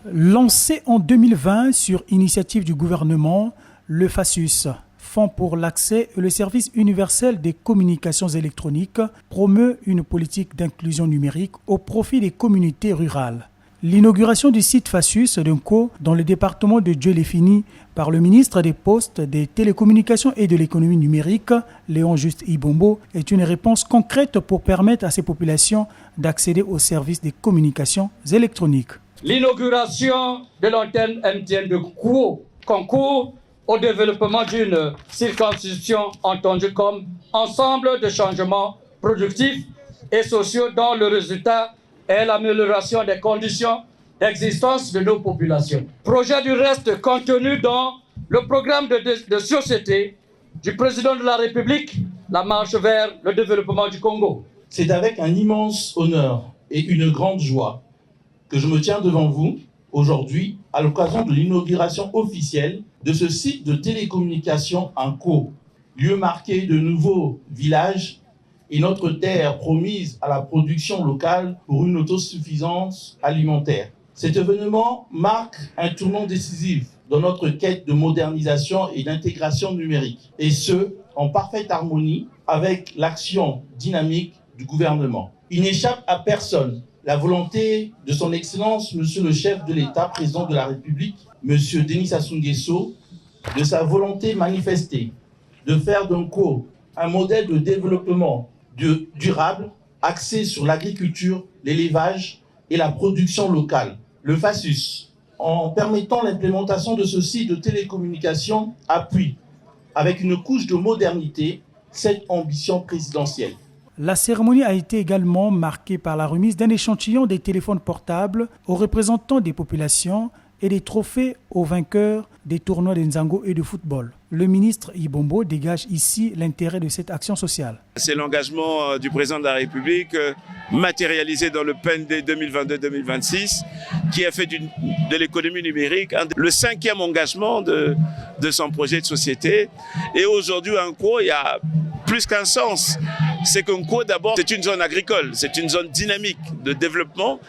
Lancé en 2020 sur initiative du gouvernement, le FASUS, Fonds pour l'accès et le service universel des communications électroniques, promeut une politique d'inclusion numérique au profit des communautés rurales. L'inauguration du site FASUS d'Unko dans le département de Dieulefini par le ministre des Postes, des Télécommunications et de l'économie numérique, Léon Juste Ibombo, est une réponse concrète pour permettre à ces populations d'accéder aux services des communications électroniques. L'inauguration de l'antenne MTN de Kouo concourt au développement d'une circonscription entendue comme ensemble de changements productifs et sociaux dont le résultat est l'amélioration des conditions d'existence de nos populations. Projet du reste contenu dans le programme de société du président de la République, la marche vers le développement du Congo. C'est avec un immense honneur et une grande joie que je me tiens devant vous aujourd'hui à l'occasion de l'inauguration officielle de ce site de télécommunication Unko, lieu marqué de nouveaux villages et notre terre promise à la production locale pour une autosuffisance alimentaire. Cet événement marque un tournant décisif dans notre quête de modernisation et d'intégration numérique, et ce, en parfaite harmonie avec l'action dynamique du gouvernement. Il n'échappe à personne la volonté de son Excellence, Monsieur le chef de l'État, président de la République, Monsieur Denis Sassou Nguesso, de sa volonté manifestée de faire d'Unko un modèle de développement durable axé sur l'agriculture, l'élevage et la production locale. Le FASUS, en permettant l'implémentation de ce site de télécommunication, appuie avec une couche de modernité cette ambition présidentielle. La cérémonie a été également marquée par la remise d'un échantillon des téléphones portables aux représentants des populations et des trophées aux vainqueurs des tournois de Nzango et de football. Le ministre Ibombo dégage ici l'intérêt de cette action sociale. C'est l'engagement du président de la République matérialisé dans le PND 2022-2026 qui a fait de l'économie numérique le 5e engagement de son projet de société. Et aujourd'hui, Unko, il y a plus qu'un sens. C'est qu'Unko, d'abord, c'est une zone agricole, c'est une zone dynamique de développement.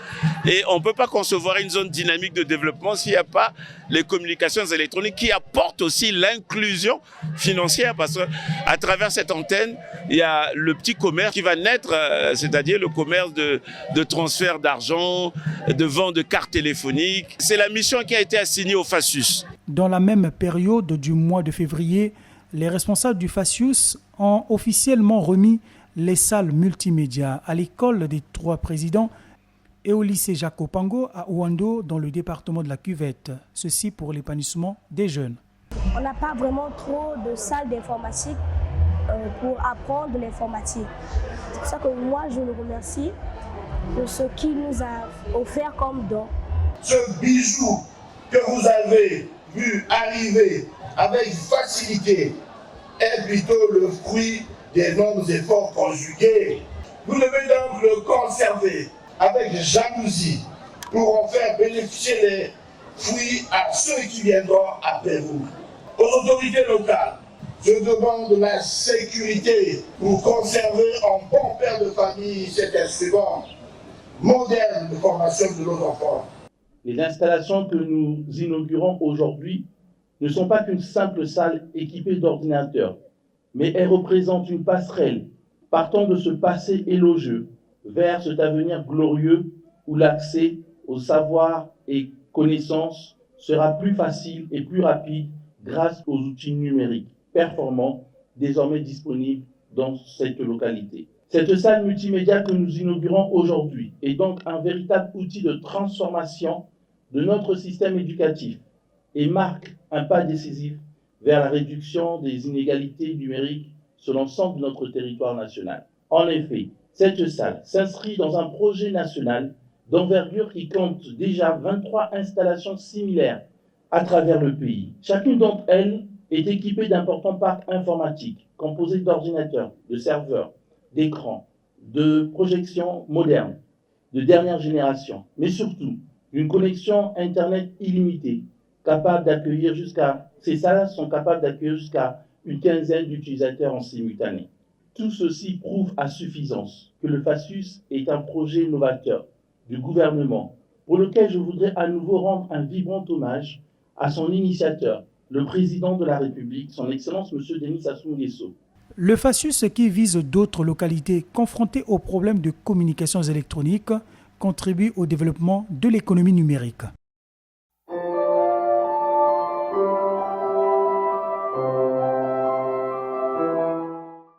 Et on ne peut pas concevoir une zone dynamique de développement s'il n'y a pas les communications électroniques qui apportent aussi l'inclusion financière. Parce qu'à travers cette antenne, il y a le petit commerce qui va naître, c'est-à-dire le commerce de transfert d'argent, de vente de cartes téléphoniques. C'est la mission qui a été assignée au FASUS. Dans la même période du mois de février, les responsables du FASUS ont officiellement remis les salles multimédia à l'école des 3 présidents et au lycée Jacques Opango à Ouando dans le département de la Cuvette. Ceci pour l'épanouissement des jeunes. On n'a pas vraiment trop de salles d'informatique pour apprendre l'informatique. C'est pour ça que moi je le remercie pour ce qu'il nous a offert comme don. Ce bijou que vous avez vu arriver avec facilité est plutôt le fruit des longs efforts conjugués. Vous devez donc le conserver avec jalousie pour en faire bénéficier les fruits à ceux qui viendront après vous. Aux autorités locales, je demande la sécurité pour conserver en bon père de famille cet instrument moderne de formation de nos enfants. Les installations que nous inaugurons aujourd'hui ne sont pas qu'une simple salle équipée d'ordinateurs, mais elles représentent une passerelle partant de ce passé élogieux vers cet avenir glorieux où l'accès au savoir et connaissances sera plus facile et plus rapide grâce aux outils numériques performants désormais disponibles dans cette localité. Cette salle multimédia que nous inaugurons aujourd'hui est donc un véritable outil de transformation de notre système éducatif et marque un pas décisif vers la réduction des inégalités numériques sur l'ensemble de notre territoire national. En effet, cette salle s'inscrit dans un projet national d'envergure qui compte déjà 23 installations similaires à travers le pays. Chacune d'entre elles est équipée d'importants parcs informatiques composés d'ordinateurs, de serveurs, d'écrans, de projections modernes, de dernière génération, mais surtout d'une connexion Internet illimitée, capable d'accueillir ces salles sont capables d'accueillir jusqu'à une quinzaine d'utilisateurs en simultané. Tout ceci prouve à suffisance que le FASUS est un projet novateur du gouvernement pour lequel je voudrais à nouveau rendre un vibrant hommage à son initiateur, le président de la République, son Excellence M. Denis Sassou Nguesso. Le FASUS, qui vise d'autres localités confrontées aux problèmes de communications électroniques, contribue au développement de l'économie numérique.